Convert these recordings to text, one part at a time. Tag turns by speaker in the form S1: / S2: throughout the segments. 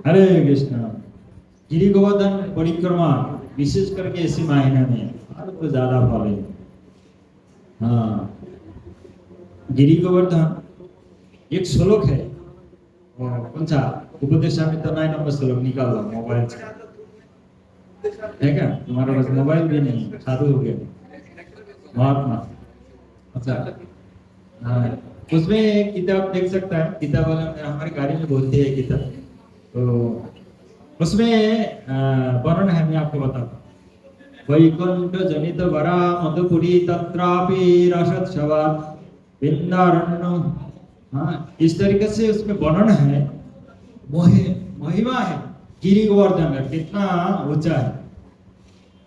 S1: हरे कृष्ण। गिरी गोवर्धन परिक्रमा विशेष करके इसी महीने में और तो ज्यादा फल है। हाँ, गिरी गोवर्धन एक श्लोक है। कौन सा? उपदेशामृत 9 नंबर श्लोक निकाल लो मोबाइल से। है क्या तुम्हारे पास? मोबाइल भी नहीं, साधु हो गया महात्मा। अच्छा, हाँ, उसमें एक किताब देख सकता है। किताब वाला हमारी गाड़ी में बोलते हैं किताब, तो उसमें वर्णन है, मैं आपको बताता हूँ। वैकुंठ जनित वरा मधुपुरी तत्रापि रसोत्सवात् वृंदारण्य। हाँ, इस तरीके से उसमें वर्णन है। महिमा है गिरी गोवर्धन का, कितना ऊंचा है।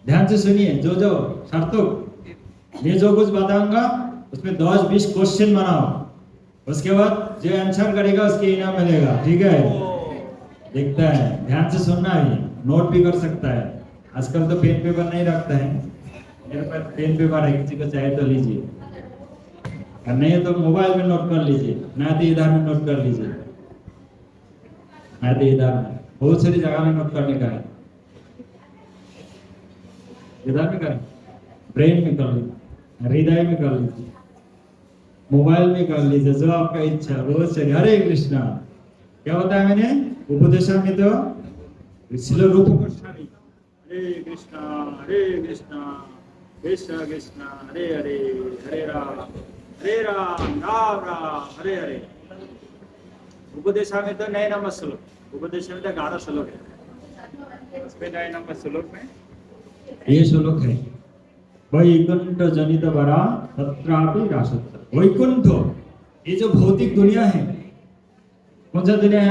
S1: ध्यान से सुनिए, जो जो सार्थक मैं जो कुछ बताऊंगा उसमें 10-20 क्वेश्चन बनाओ, उसके बाद जो आंसर करेगा उसके इनाम मिलेगा। ठीक है, देखता है, ध्यान से सुनना है, नोट भी कर सकता है। आजकल तो पेन पेपर नहीं रखता है, मेरे पास पेन पेपर है, किसी को चाहे तो लीजिए, और नहीं तो मोबाइल में नोट कर लीजिए, ना तो इधर में नोट कर लीजिए, ना तो इधर में, बहुत सारी जगह में नोट करने का है। इधर में करें, ब्रेन में कर लीजिए, हृदय में कर लीजिए, मोबाइल में कर लीजिए, जो आपका इच्छा। बहुत सही। हरे कृष्णा। क्या बताया मैंने? उपदेशा में तो श्रील रूप गोस्वामी, हरे कृष्णा कृष्ण कृष्ण हरे हरे, हरे राम राम राम हरे हरे। उपदेशा में तो 9 नंबर श्लोक, उपदेशा में तो 11 श्लोक है, उसमें 9 नंबर श्लोक में ये श्लोक है। वैकुंठ जनित वरा तत्रापि रासत्व। वैकुंठ, ये जो भौतिक दुनिया है, कौन सा दुनिया है?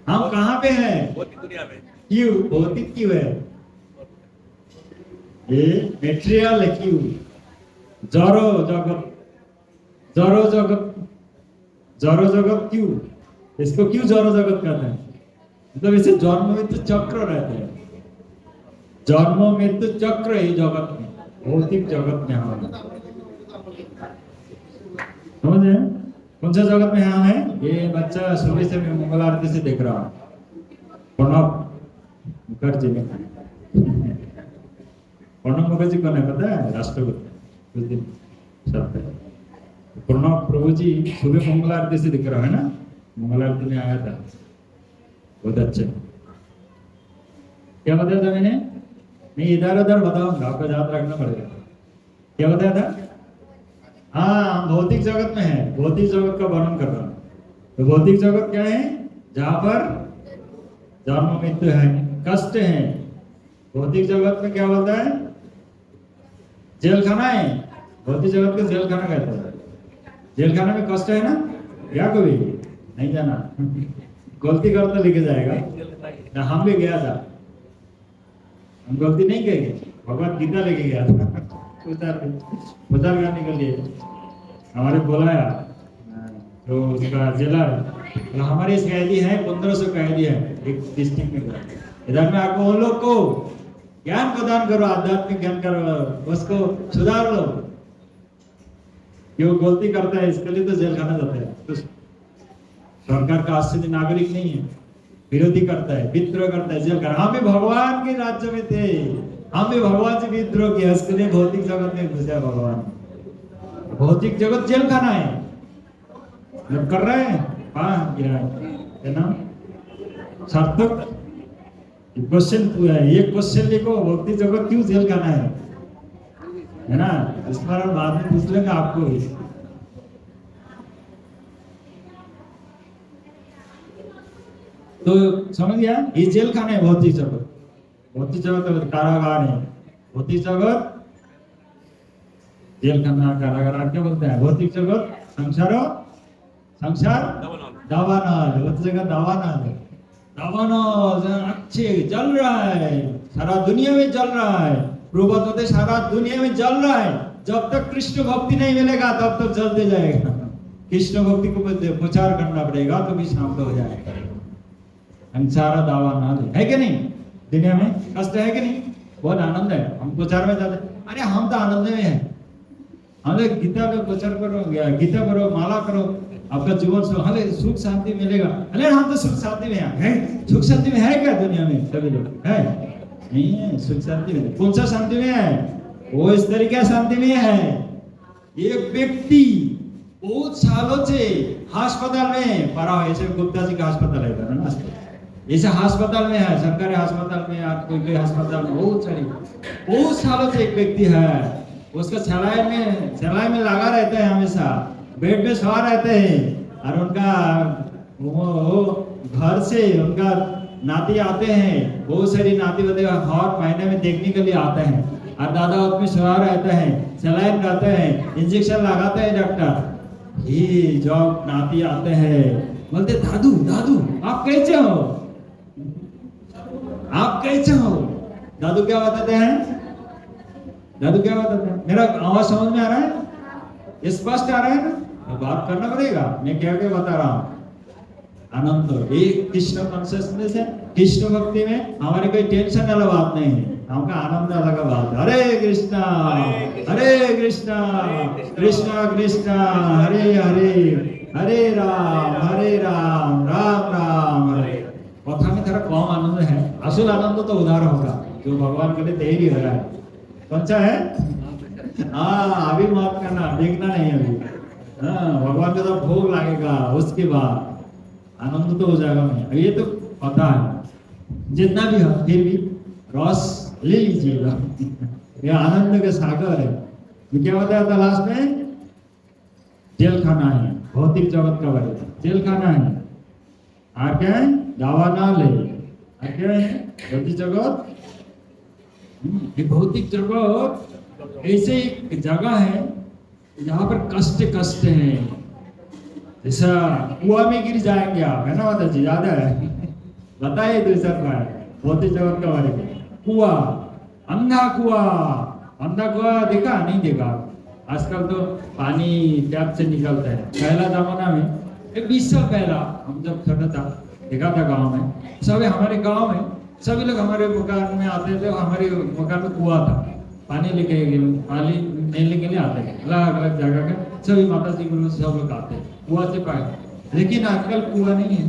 S1: हम कहाँ पे हैं? भौतिक दुनिया में। क्यों भौतिक क्यों है? ये मेटेरियल है। क्यों? जरो जगत, जरो जगत, जरो जगत क्यों? इसको क्यों जरो जगत कहते हैं? मतलब इसे जन्म में तो चक्र रहते हैं, जन्म में तो चक्र है जगत में, भौतिक जगत में हम समझे? कौन सा जगत में हम है? ये बच्चा सुबह से मैं मंगल आरती से देख रहा हूँ, प्रणब मुखर्जी में। प्रणब मुखर्जी कौन है पता है? राष्ट्रपति उस दिन सब। प्रणब प्रभु जी सुबह मंगल आरती से दिख रहा है ना, मंगल आरती में आया था, बहुत अच्छा। क्या बताया था मैंने? मैं इधर उधर बताऊंगा, आपको याद रखना पड़ेगा। क्या बताया था? हाँ, भौतिक जगत में है, भौतिक जगत का वर्णन कर रहा हूं। तो भौतिक जगत क्या है? जहां पर जन्म मृत्यु है, कष्ट है। भौतिक जगत में क्या होता है? जेल खाना है। भौतिक जगत को जेल खाना कहते हैं। जेल खाना में कष्ट है ना? क्या कभी नहीं जाना? गलती कर तो लेके जाएगा ना। हम भी गया था, हम गलती नहीं करेंगे, भगवत गीता लेके गया था उधर करने के लिए। हमारे बुलाया तो उसका जेलर, तो हमारे इस कैदी है 1500 कैदी है एक डिस्ट्रिक्ट में। इधर में आपको उन लोग को ज्ञान प्रदान करो, आध्यात्मिक ज्ञान करो, उसको सुधार लो। जो गलती करता है इसके लिए तो जेल खाना जाता है। तो सरकार का आश्रित नागरिक नहीं है, विरोधी करता है, विद्रोह करता है, जेल खाना। हम भी भगवान के राज्य में थे, हम भी भगवान से विद्रोह किया, इसके लिए भौतिक जगत में घुसा भगवान। भौतिक जगत जेल खाना है, जब कर रहे हैं गिरा है ना। सार्थक क्वेश्चन पूरा है, ये क्वेश्चन लिखो, भौतिक जगत क्यों जेल खाना है ना? इस पर हम बाद में पूछ लेंगे आपको भी। तो समझ गया, ये जेल खाना है भौतिक जगत। भौतिक जगत कारागार है, भौतिक जगत जेल खाना, कारागार क्या बोलते हैं? भौतिक जगत संसार दावानल, भौतिक जगत दावानल। दावानल अच्छे जल रहा है, सारा दुनिया में जल रहा है। प्रभुपाद कहते सारा दुनिया में जल रहा है, जब तक कृष्ण भक्ति नहीं मिलेगा तब तक जलते जाएगा। कृष्ण भक्ति को प्रचार करना पड़ेगा तो भी शांत हो जाएगा। संसार दावानल है कि नहीं? दुनिया में कष्ट है कि नहीं? बहुत आनंद है, हम प्रचार में जाते। अरे हम तो आनंद में हैं, हमें गीता का प्रचार करो, गीता करो, माला करो, आपका जीवन हमें सुख शांति मिलेगा। अरे हम तो सुख शांति में है, सुख शांति में है क्या दुनिया में? सभी लोग है नहीं है सुख शांति में। कौन सा शांति में है? वो इस तरीके शांति में है। एक व्यक्ति बहुत सालों से अस्पताल में पड़ा हो, ऐसे गुप्ता जी का अस्पताल है ना, ऐसे अस्पताल में है, सरकारी अस्पताल में या कोई अस्पताल में बहुत सालों से एक व्यक्ति है, उसका सलाई में लगा रहता है, हमेशा बेड में सवा रहते हैं। और उनका वो घर से उनका नाती आते हैं, बहुत सारी नाती बदे हर महीने में देखने के लिए आते हैं। और दादा उसमें सवा रहता है, सलाइन रहते हैं, इंजेक्शन लगाते हैं डॉक्टर। ये जब नाती आते हैं बोलते दादू दादू आप कैसे हो, आप कैसे हो? दादू क्या बताते हैं? दादू क्या बताते हैं? मेरा आवाज समझ में आ रहा है? स्पष्ट आ रहा है ना? बात करना पड़ेगा, मैं क्या क्या बता रहा हूँ। आनंद एक कृष्ण कॉन्शियसनेस है। कृष्ण भक्ति में हमारे कोई टेंशन वाला बात नहीं है, हमका आनंद अलग बात है। हरे कृष्णा हरे कृष्णा कृष्णा कृष्णा हरे हरे हरे राम राम राम हरे। कथा में थोड़ा कम आनंद है, असल आनंद तो उधार होगा जो भगवान के लिए तैयारी हो रहा है। कौन सा है? हाँ अभी मत करना, देखना नहीं अभी। हाँ भगवान का तो भोग लगेगा, उसके बाद आनंद तो हो जाएगा। मैं ये तो पता है, जितना भी हो फिर भी रस ले लीजिएगा। ये आनंद का सागर है। तो क्या बताया था लास्ट में? जेल खाना है, भौतिक जगत का बारे में जेल खाना है। और क्या है? दावा ना ले। और क्या है? भौतिक जगत। ये भौतिक जगत ऐसे एक जगह है जहाँ पर कष्ट कष्ट है। जैसा कुआं में गिर जाएंगे आप, है ना माता जी? ज्यादा है बताइए दूसरा भौतिक जगत के बारे में। कुआं, अंधा कुआं देखा नहीं देखा? आजकल तो पानी टैप से निकलता है। पहला जमाना में 20 साल पहला हम जब छोटा था देखा था गांव में, सभी हमारे गांव में सभी लोग हमारे मकान में आते थे। हमारे मकान में कुआं था, पानी पानी लेने के लिए आते थे। अलग अलग जगह के सभी माता जी गुरु सब लोग आते कुआं से पाए। लेकिन आजकल कुआं नहीं है,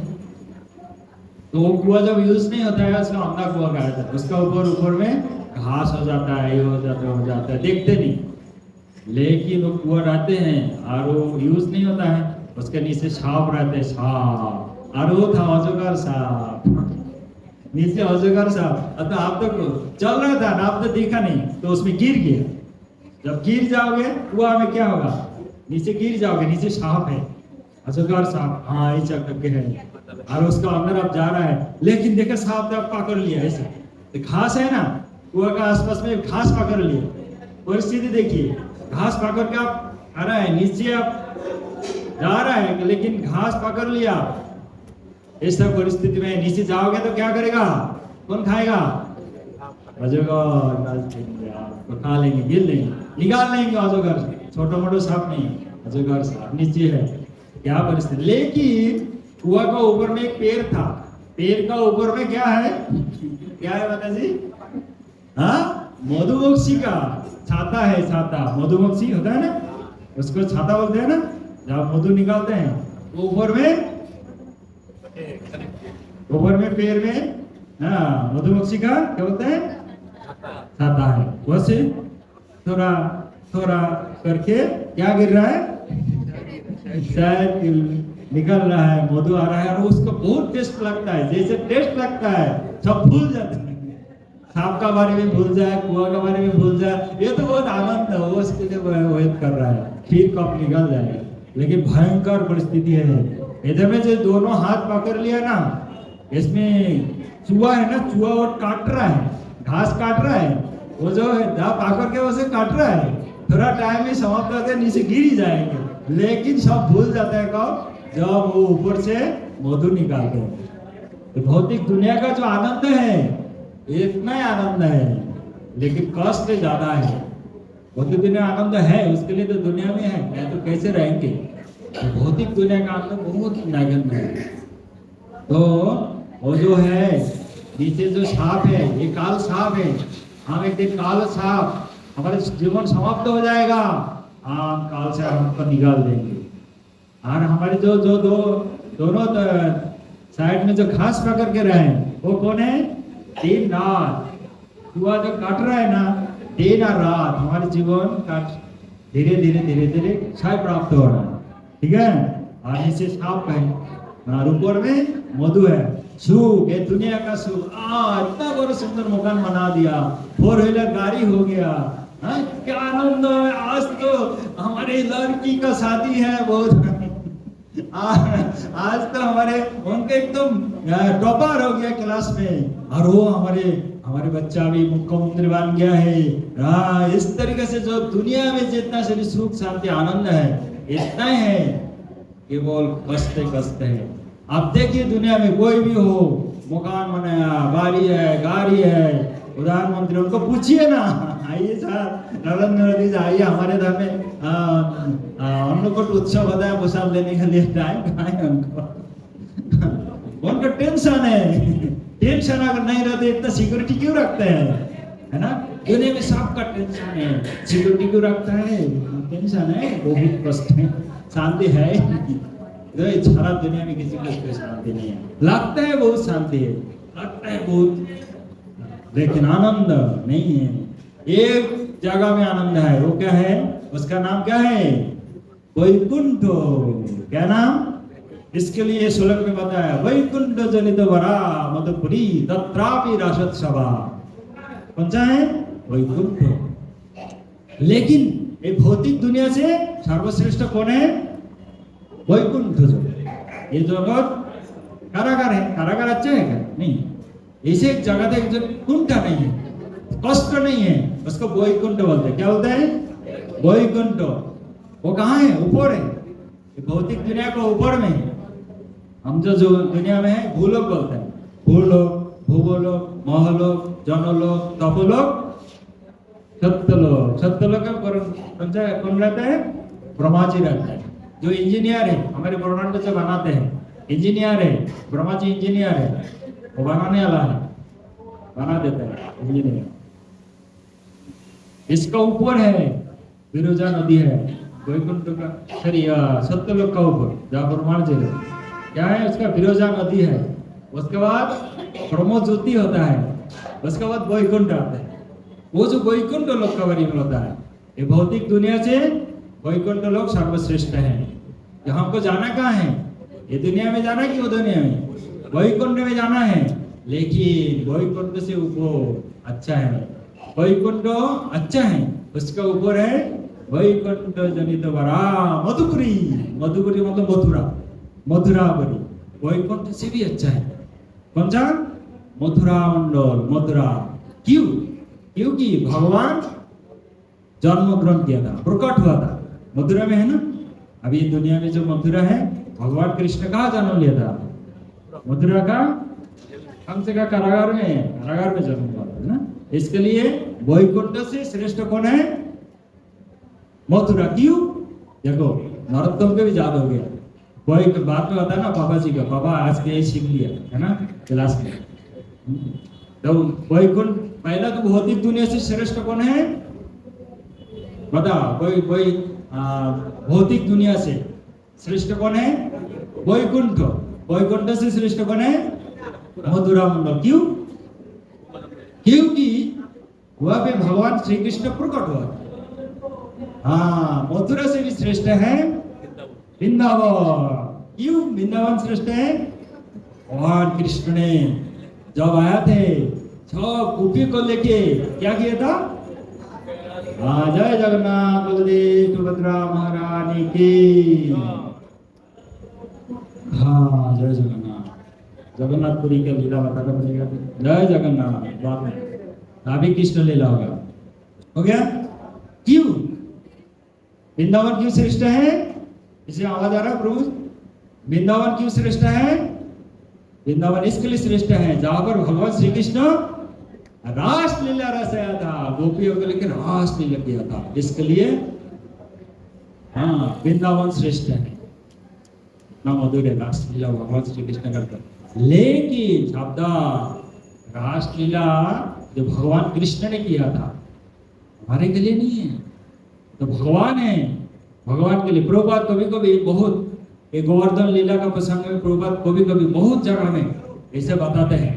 S1: तो वो कुआं जब यूज नहीं होता है उसका अंधा कुआं कहा जाता है। उसका ऊपर में घास हो जाता है, ये हो जाता है, देखते नहीं। लेकिन वो कुआं रहते हैं और वो यूज नहीं होता है, उसके नीचे सांप रहते हैं, सांप। और वो था अजगर सांप, नीचे अजगर सांप। तो आप तो चल रहा था ना, आप तो देखा नहीं, तो उसमें गिर गया। जब गिर जाओगे कुआं में क्या होगा? नीचे गिर जाओगे, नीचे सांप है, अजगर सांप। हाँ ये चल करके है और उसका अंदर आप जा रहा है। लेकिन देखा सांप ने आप पकड़ लिया ऐसे, तो घास है ना कुआं का आसपास में, घास पकड़ लिया। परिस्थिति देखिए, घास पकड़ के आप आ रहा है, नीचे आप जा रहा है लेकिन घास पकड़ लिया। ऐसा परिस्थिति में नीचे जाओगे तो क्या करेगा? कौन खाएगा? अजगर खा लेंगे, गिर लेंगे, निकाल लेंगे। अजगर छोटा मोटा सांप नहीं, अजगर सांप नीचे है। क्या परिस्थिति? लेकिन कुआं का ऊपर में एक पेड़ था, पेड़ का ऊपर में क्या है? क्या है माता जी? हाँ मधुमक्खी का छाता है, छाता। मधुमक्खी होता है ना, उसको छाता बोलते हैं ना, जब मधु निकालते हैं। ऊपर में पेड़ में हाँ मधुमक्खी का क्या बोलते हैं? छाता है। वैसे थोड़ा थोड़ा करके क्या गिर रहा है? शायद निकल रहा है, मधु आ रहा है। और उसको बहुत टेस्ट लगता है, जैसे टेस्ट लगता है सब भूल जाते हैं। सांप का बारे में भूल जाए, कुआं का बारे में भूल जाए, ये तो बहुत आनंद है, वो उसके लिए वेट कर रहा है, फिर कब निकल जाएगा। लेकिन भयंकर परिस्थिति है। इधर में जो दोनों हाथ पकड़ लिया ना, इसमें चूहा है ना, चूहा और काट रहा है, घास काट रहा है। वो जो है पकड़ के उसे काट रहा है, थोड़ा टाइम में समाप्त करके नीचे गिर ही जाएंगे। लेकिन सब भूल जाता है कब? जब वो ऊपर से मधु निकालते हैं। तो भौतिक दुनिया का जो आनंद है इतना ही आनंद है, लेकिन कष्ट ज्यादा है। भौतिक दुनिया आनंद है, उसके लिए तो दुनिया में है, नहीं तो कैसे रहेंगे? तो भौतिक दुनिया का आनंद बहुत नगण्य है। तो वो जो है नीचे जो सांप है, ये काल सांप है। हम एक दिन काल सांप, हमारे जीवन समाप्त हो जाएगा, हम काल से हमको निकाल देंगे। और हमारे जो जो दो दोनों साइड में जो घास पकड़ के रहे हैं वो कौन है? दिन रात हुआ जो काट रहा है ना, दिन और रात हमारे जीवन काट धीरे धीरे धीरे धीरे क्षय प्राप्त हो रहा है। ठीक है, और नीचे साफ है और ऊपर में मधु है। सुख, ये दुनिया का सुख। इतना बड़ा सुंदर मकान बना दिया, 4 व्हीलर गाड़ी हो गया। क्या आनंद है। आज तो हमारे लड़की का शादी है, बहुत आज तो हमारे उनके एकदम टॉपर हो गया क्लास में, और वो हमारे बच्चा भी मुख्यमंत्री बन गया है। इस तरीके से जो दुनिया में जितना से भी सुख शांति आनंद है, इतना है केवल कष्ट कष्ट है। आप देखिए दुनिया में कोई भी हो, मकान बनाया, बाड़ी है, गाड़ी है, प्रधानमंत्री, उनको पूछिए ना, आइए सर नरेंद्र मोदी जी आइए हमारे घर में अन्नकूट उत्सव होता है, प्रसाद लेने के लिए टाइम कहाँ है उनको? उनको टेंशन है। टेंशन अगर नहीं रहते इतना सिक्योरिटी क्यों रखते हैं, है ना? दुनिया में सबका टेंशन है, सिक्योरिटी क्यों रखता है? टेंशन है, बहुत कष्ट है, शांति है सारा दुनिया में किसी को शांति नहीं है। लगता है बहुत शांति है, लगता है बहुत, लेकिन आनंद नहीं है। एक जगह में आनंद है, वो क्या है? उसका नाम क्या है? वैकुंठ। क्या नाम? इसके लिए श्लोक में बताया, वैकुंठ जनित वरा मधुपुरी तत्रापि रसत सभा। कौन सा है? वैकुंठ। लेकिन ये भौतिक दुनिया से सर्वश्रेष्ठ कौन है? वैकुंठ। जो ये जगत कारागार है, कारागार अच्छा है क्या? नहीं, ऐसे एक जगह है जो कुंठ नहीं है, कष्ट नहीं है, उसको वैकुंठ बोलते हैं। क्या बोलते हैं? वैकुंठ। वो कहाँ है? ऊपर है, भौतिक दुनिया को ऊपर में। हम जो दुनिया में है भूलोक बोलते हैं, भूलोक, भूगोलोक, महलोक, जनलोक, तपोलोक, सत्यलोक। सत्यलोक कौन रहता है? ब्रह्मा जी रहता है। जो इंजीनियर है, हमारे ब्रह्मांड जो बनाते हैं, इंजीनियर है, ब्रह्मा जी इंजीनियर है, वो बनाने वाला है, बना देता है इंजीनियर। इसका ऊपर है विरोजा नदी है, वैकुंठ का, सॉरी सत्यलोक का ऊपर जहाँ ब्रह्मा जी है, क्या है? उसका विरोजा नदी है। उसके बाद ब्रह्म ज्योति होता है, उसके बाद वैकुंठ आता है। वो जो वैकुंठ लोक का बारे में होता है, ये भौतिक दुनिया से वैकुंठ लोक सर्वश्रेष्ठ है। हमको जाना कहाँ है? ये दुनिया में जाना कि वो दुनिया में? वैकुंठ में जाना है। लेकिन वैकुंठ से ऊपर अच्छा है, वैकुंठ अच्छा है, उसका ऊपर है वैकुंठ जनित वरा मधुपुरी। मधुपुरी मतलब मथुरा, मथुरापुरी। वैकुंठ से भी अच्छा है। कौन सा? मथुरा मंडल, मथुरा। क्यों? क्योंकि भगवान जन्म ग्रहण किया था, प्रकट हुआ था मथुरा में, है ना? अभी दुनिया में जो मथुरा है, भगवान कृष्ण कहाँ जन्म लिया था? मथुरा का हमसे का कारागार में, कारागार में जन्म हुआ था ना। इसके लिए वैकुंठ से श्रेष्ठ कौन है? मथुरा। क्यों? देखो नरोत्तम के भी याद हो गया, कोई बात में होता है ना पापा जी का, पापा आज के सीख लिया है ना क्लास में। तो वैकुंठ पहला तो भौतिक दुनिया से श्रेष्ठ कौन है? बताओ, कोई भौतिक दुनिया से श्रेष्ठ कौन है? वैकुंठ। वैकुंठ से श्रेष्ठ कौन है? मथुरा मंडल। क्यों? क्योंकि वह पे भगवान श्री कृष्ण प्रकट हुआ। मथुरा से भी श्रेष्ठ है वृंदावन। क्यों वृंदावन श्रेष्ठ है? भगवान कृष्ण ने जब आया थे, सब गोपी को लेके क्या किया था? जय जगन्नाथ बलदेव सुभद्रा महारानी की। जय जगन्नाथ। जगन्नाथपुरी का लीला बताना पड़ेगा। जय जगन्नाथ। बाद में राधे कृष्ण लीला होगा, हो गया। क्यों वृंदावन क्यों श्रेष्ठ है? इसे आवाज आ रहा है प्रभु? वृंदावन क्यों श्रेष्ठ है? वृंदावन इसके लिए श्रेष्ठ है जहां पर भगवान श्री कृष्ण रास लीला रचाया था, गोपियों को लेकर रास लीला किया था। इसके लिए वृंदावन श्रेष्ठ है ना, मधुर है रास लीला भगवान श्री कृष्ण करता। लेकिन शब्द रास लीला जो भगवान कृष्ण ने किया था, हमारे के लिए नहीं है, तो भगवान है, भगवान के लिए। प्रभुपाद कभी कभी बहुत ये गोवर्धन लीला का प्रसंग में प्रभुपाद कभी कभी बहुत जगह में ऐसे बताते हैं।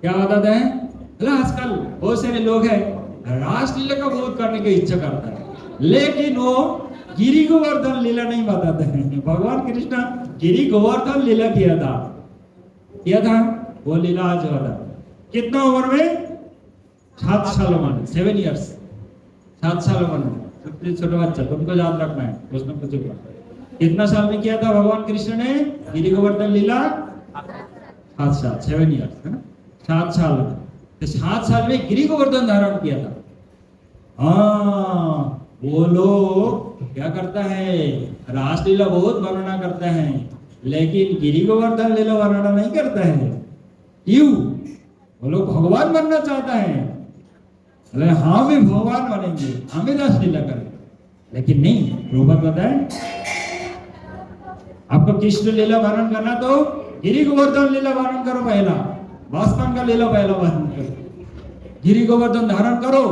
S1: क्या बताते हैं? बोले आजकल बहुत सारे लोग हैं रासलीला का बहुत करने की इच्छा करता है, लेकिन वो गिरी गोवर्धन लीला नहीं बताते हैं। भगवान कृष्ण गिरी गोवर्धन लीला किया था। वो लीला आज हुआ था कितना उम्र में? 7 साल उम्र, 7 years, 7 साल उम्र में। सबसे छोटा बच्चा, तुमको याद रखना है, कुछ न कुछ कितना साल में किया था भगवान कृष्ण ने गिरी गोवर्धन लीला? 7 साल, 7 years, है ना? 7 साल में, तो 7 साल में गिरी गोवर्धन धारण किया था। हाँ, वो लोग क्या करता है, रासलीला बहुत वर्णना करते हैं, लेकिन गिरी गोवर्धन लीला वर्णना नहीं करता है। क्यों? वो लोग भगवान बनना चाहता है। अरे हाँ, भी भगवान बनेंगे, हमें रासलीला करेंगे, लेकिन नहीं। प्रभुपाद बताए आपको कृष्ण लीला वर्णन करना तो गिरी गोवर्धन लीला वर्णन करो पहला, वास्तव का लीला पहला वर्णन करो, गिरी गोवर्धन धारण करो,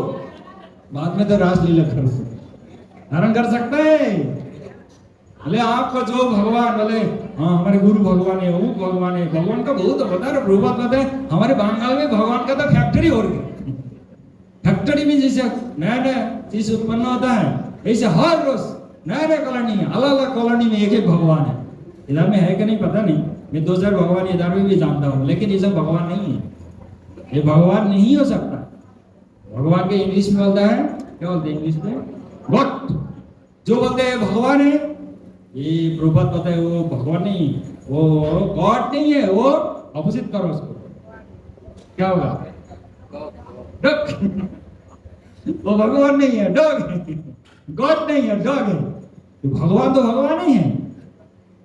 S1: बाद में तो रासलीला करो। धारण कर सकते हैं? बोले आपको जो भगवान, बोले हाँ हमारे गुरु भगवान है, वो भगवान है, भगवान का बहुत बता रहे। प्रभुपाद कहते हैं हमारे बंगाल में भगवान का तो फैक्ट्री हो गई। फैक्ट्री में जैसे नया नया चीज उत्पन्न होता है, ऐसे हर रोज नया नया कॉलोनी में, अलग अलग कॉलोनी में एक एक भगवान है। इधर में है कि नहीं पता नहीं, मैं 2-4 भगवान इधर में भी जानता हूँ, लेकिन ये सब भगवान नहीं है। ये भगवान नहीं हो सकता। भगवान के इंग्लिश में बोलता है, क्या बोलते हैं इंग्लिश में? गॉड। जो बोलते हैं भगवान है, ये प्रभुपाद पता है वो भगवान नहीं, वो गॉड नहीं है, वो अपोजिट करो उसको, क्या होगा? डॉग। वो भगवान नहीं है, डॉग है। गॉड नहीं है, डॉग है। तो भगवान तो भगवान ही है,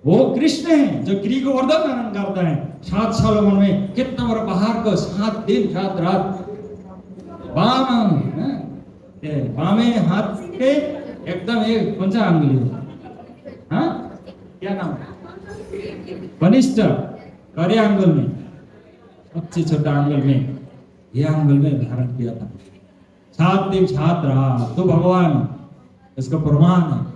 S1: वो कृष्ण है जो गिरी गोवर्धन धारण करता है। 7 साल उम्र में कितना बड़ा पहाड़ को 7 दिन 7 रात बामे हाथ के एकदम एक कौन सा अंगुली, हाँ क्या नाम, कनिष्ठ करे अंगुल में, सबसे छोटा अंगुल में, ये अंगुल में धारण किया था। 7 दिन 7 रात। तो भगवान इसका प्रमाण है।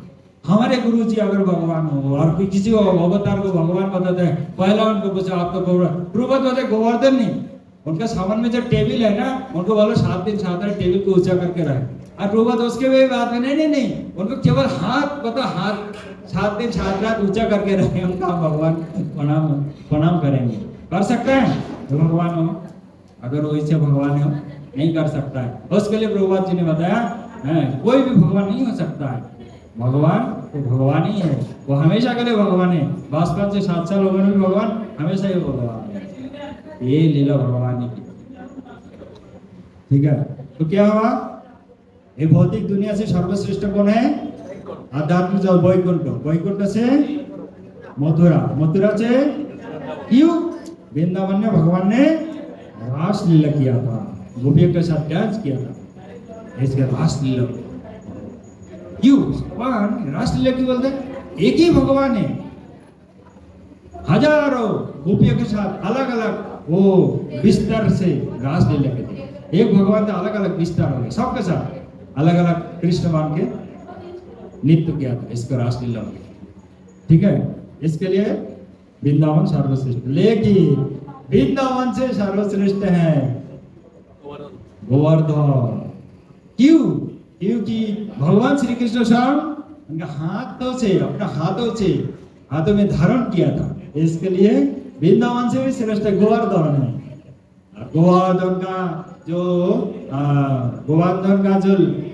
S1: हमारे गुरु जी अगर भगवान हो और कोई किसी को अवतार को भगवान बताते हैं, पहला उनको पूछा आपका प्रभुपाद बताते गोवर्धन नहीं, उनका सामान में जो टेबल है ना, उनको बोलो 7 दिन 7 रात टेबल को ऊंचा करके रहे। और प्रभुपाद उसके भी बात में नहीं, उनको केवल हाथ पता, हाथ 7 दिन 7 रात ऊंचा करके रहे, उनका भगवान प्रणाम करेंगे। कर सकता है तो भगवान हो, अगर वैसे भगवान हो नहीं कर सकता है। उसके लिए प्रभुपाद जी ने बताया कोई भी भगवान नहीं हो सकता है। भगवान तो भगवान ही है, वो हमेशा के लिए भगवान है। 52 से 7 साल उम्र में भगवान हमेशा ही भगवान है। ये लीला भगवान ही की, ठीक है। तो क्या हुआ, ये भौतिक दुनिया से सर्वश्रेष्ठ कौन है? आध्यात्मिक जल वैकुंठ, वैकुंठ से मथुरा, मथुरा से क्यों? वृंदावन में भगवान ने रास लीला किया था, गोपियों के साथ डांस किया था, इसके रास लीला। क्यों भगवान रासलीला क्यों बोलते हैं? एक ही भगवान है, हजारों गोपियों के साथ अलग अलग वो बिस्तर से रासलीला करते। एक भगवान का अलग अलग बिस्तर हो गए, सबके साथ अलग अलग कृष्ण मान के नृत्य किया था, इसको रासलीला हो गया, ठीक है। इसके लिए वृंदावन सर्वश्रेष्ठ, लेकिन वृंदावन से सर्वश्रेष्ठ है गोवर्धन। क्यों? क्योंकि भगवान श्री कृष्ण स्वयं उनका हाथों से, अपना हाथों में धारण किया था, इसके लिए वृंदावन से भी श्रेष्ठ गोवर्धन है। गोवर्धन का जो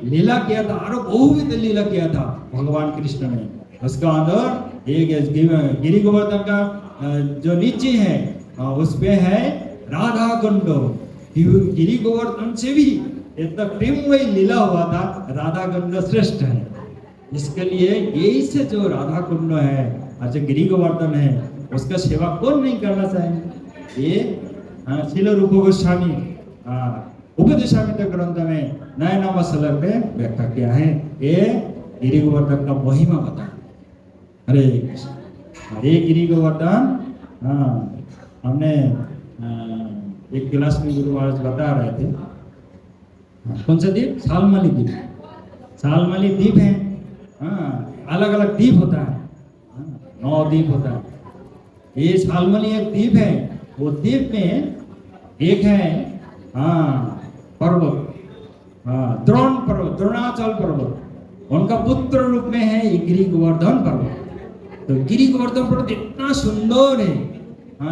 S1: लीला किया था, और बहुविध लीला किया था भगवान कृष्ण ने। उसका अंदर एक गिरी गोवर्धन का जो नीचे है उस पे है राधा कुंड। गिरी गोवर्धन से भी इतना प्रेममय लीला हुआ था, राधा कुंड श्रेष्ठ है। इसके लिए यही से जो राधा कुंड है, अच्छा गिरी गोवर्धन है, उसका सेवा कौन नहीं करना चाहेंगे? ये श्रील रूप गोस्वामी उपदेशामृत ग्रंथ में नए नंबर श्लोक में व्याख्या किया है। ये गिरी गोवर्धन का महिमा बता। हरे हरे गिरी गोवर्धन। हमने एक क्लास में गुरु महाराज बता रहे थे, कौन सा द्वीप? सालमली द्वीप। सालमली द्वीप है, अलग अलग द्वीप होता है। 9 द्वीप होता है। ये शाल्मली एक द्वीप है, वो द्वीप में एक है पर्वत, द्रोण पर्वत, द्रोणाचल पर्वत, उनका पुत्र रूप में है ये गिरि गोवर्धन पर्वत। तो गिरि गोवर्धन पर्वत इतना सुंदर है,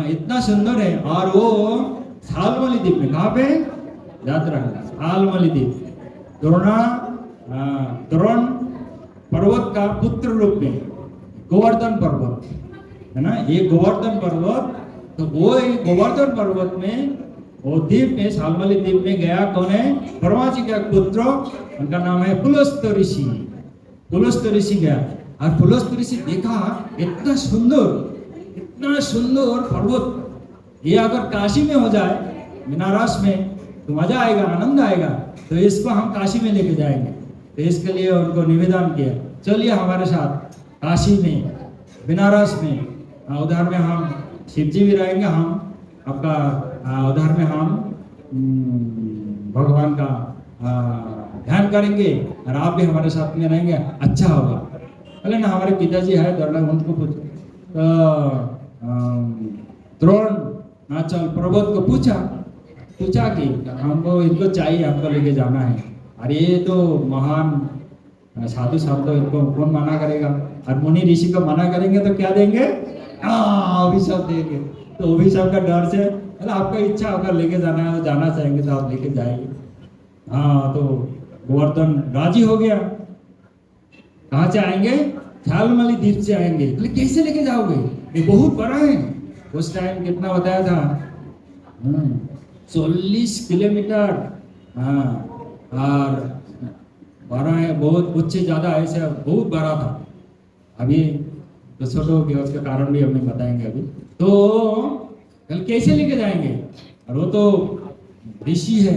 S1: इतना सुंदर है। और वो शाल्मली द्वीप में, कहाँ पे याद रखना, शाल्मली द्वीप, द्रोण पर्वत का पुत्र रूप में गोवर्धन पर्वत है ना, ये गोवर्धन पर्वत। तो वो गोवर्धन पर्वत में, वो द्वीप में, शाल्मली द्वीप में गया कौन है, ब्रह्मा जी का पुत्र, उनका नाम है पुलस्त ऋषि। पुलस्त ऋषि गया और पुलस्त ऋषि देखा इतना सुंदर पर्वत, ये अगर काशी में हो जाए, बनारस में, तो मजा आएगा, आनंद आएगा। तो इसको हम काशी में लेके जाएंगे। तो इसके लिए उनको निवेदन किया, चलिए हमारे साथ काशी में, बनारस में, उधर में हम शिव जी भी रहेंगे, हम आपका उधर में हम भगवान का ध्यान करेंगे और आप भी हमारे साथ में रहेंगे, अच्छा होगा। बोले ना, हमारे पिताजी है दर्शन, उनको पूछो। तो द्रोणाचल पर्वत को पूछा कि हमको इनको चाहिए, हमको लेके जाना है। अरे ये तो महान साधु साधु, इनको कौन मना करेगा। और मुनि ऋषि को मना करेंगे तो क्या देंगे, अभिशाप देंगे। तो अभिशाप का डर से, अरे आपका इच्छा अगर लेके जाना है, जाना चाहेंगे तो आप लेके जाएंगे। तो गोवर्धन राजी हो गया। कहाँ से आएंगे, शाल्मली द्वीप से आएंगे। तो कैसे लेके जाओगे, ये बहुत बड़ा है। उस टाइम कितना बताया था, 40 किलोमीटर, और बड़ा है, बहुत कुछ ज्यादा ऐसे बहुत बड़ा था। अभी तो छोटे हो गया, उसका कारण भी हमें बताएंगे अभी। तो कल कैसे लेके जाएंगे, और वो तो ऋषि है,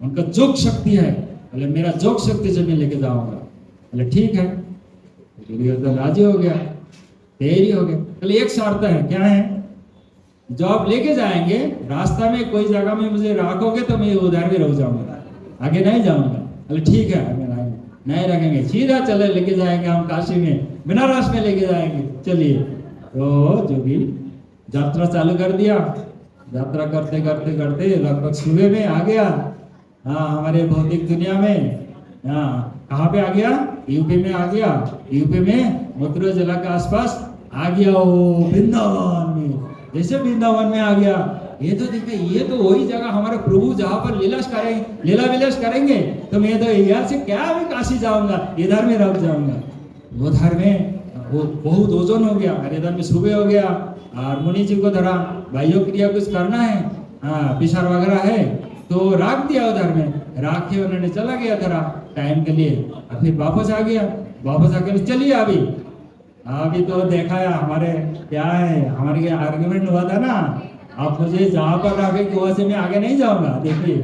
S1: उनका जोग शक्ति है। बोले मेरा जोग शक्ति से मैं लेके जाऊंगा। बोले ठीक है, तो राजी हो गया, तैयारी हो गया। बोले एक शर्त है, क्या है, जो आप लेके जाएंगे, रास्ता में कोई जगह में मुझे रखोगे तो मैं उधर भी रुक जाऊंगा, आगे नहीं जाऊंगा। बोले ठीक है, नहीं रखेंगे, सीधा चले लेके जाएंगे हम काशी में, बनारस में लेके जाएंगे, चलिए। तो जो भी यात्रा चालू कर दिया। यात्रा करते करते करते लगभग सुबह में आ गया, हमारे भौतिक दुनिया में। कहाँ पे आ गया, यूपी में आ गया। यूपी में मथुरा जिला के आसपास आ गया, वो वृंदावन में। जैसे वृंदावन में आ गया, ये तो देखे, ये तो वही जगह हमारे प्रभु जहाँ पर लीला विलास करेंगे। तो मैं तो यहाँ से क्या मैं काशी जाऊंगा, इधर में रह जाऊंगा। उधर में वो बहुत ओजन हो गया, और इधर में सुबह हो गया। और मुनि जी को धरा, भाइयों क्रिया कुछ करना है, पिशार वगैरह है, तो रख दिया उधर में। रख के उन्होंने चला गया धरा टाइम के लिए, और फिर वापस आ गया। वापस आके चलिए अभी तो देखा है हमारे क्या है, हमारे आर्गुमेंट हुआ था ना, आप मुझे जहाँ पर रखे वहां से मैं आगे नहीं जाऊंगा। देखिए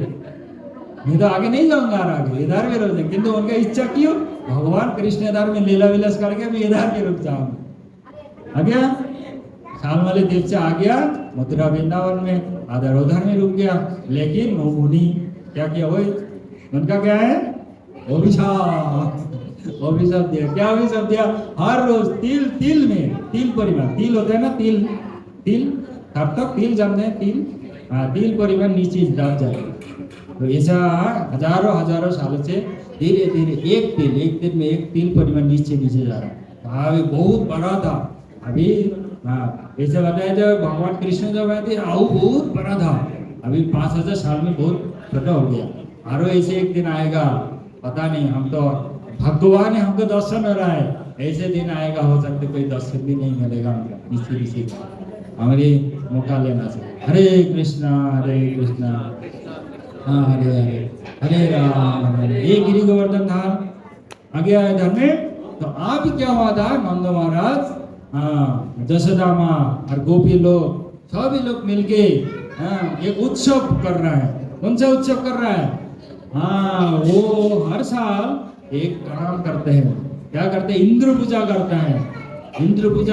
S1: मैं तो आगे नहीं जाऊंगा, आगे इधर में रुक जाए। किंतु उनका इच्छा क्यों, भगवान कृष्ण इधर में लीला विलास करके मैं इधर में रुक जाऊंगा। आ गया, शाल्मली द्वीप से आ गया मथुरा वृंदावन में, आधर उधर में रुक गया। लेकिन वो मुनि क्या किया, वही उनका क्या है, अभिशाप दिया। क्या अभिशाप दिया, हर रोज तिल में, तिल परिमाण, तिल होता है ना, तिल तब तक तिल जानते हैं, तिल परिमाण नीचे दब जाएगा। तो ऐसा हजारों सालों से धीरे धीरे एक दिन में एक तिल परिमाण नीचे जा रहा है। बहुत बड़ा था। अभी ऐसा बताया जब भगवान कृष्ण जब आए थे, बहुत बड़ा था। अभी 5000 साल में बहुत छोटा हो गया। और ऐसे एक दिन आएगा, पता नहीं, हम तो भगवान है, हमको दर्शन हो रहा है, ऐसे दिन आएगा, हो सकते कोई दर्शन भी नहीं मिलेगा हमको, किसी का हमारी मौका लेना चाहिए। हरे कृष्णा हरे हरे हरे राम। ये गिरि गोवर्धन धाम आ गया है इधर में। तो आप क्या हुआ था, नंद महाराज, जशोदा माँ और गोपी लोग, सभी लोग मिलके एक उत्सव कर रहा है। कौन सा उत्सव कर रहा है, वो हर साल एक काम करते हैं। क्या करते हैं, इंद्र पूजा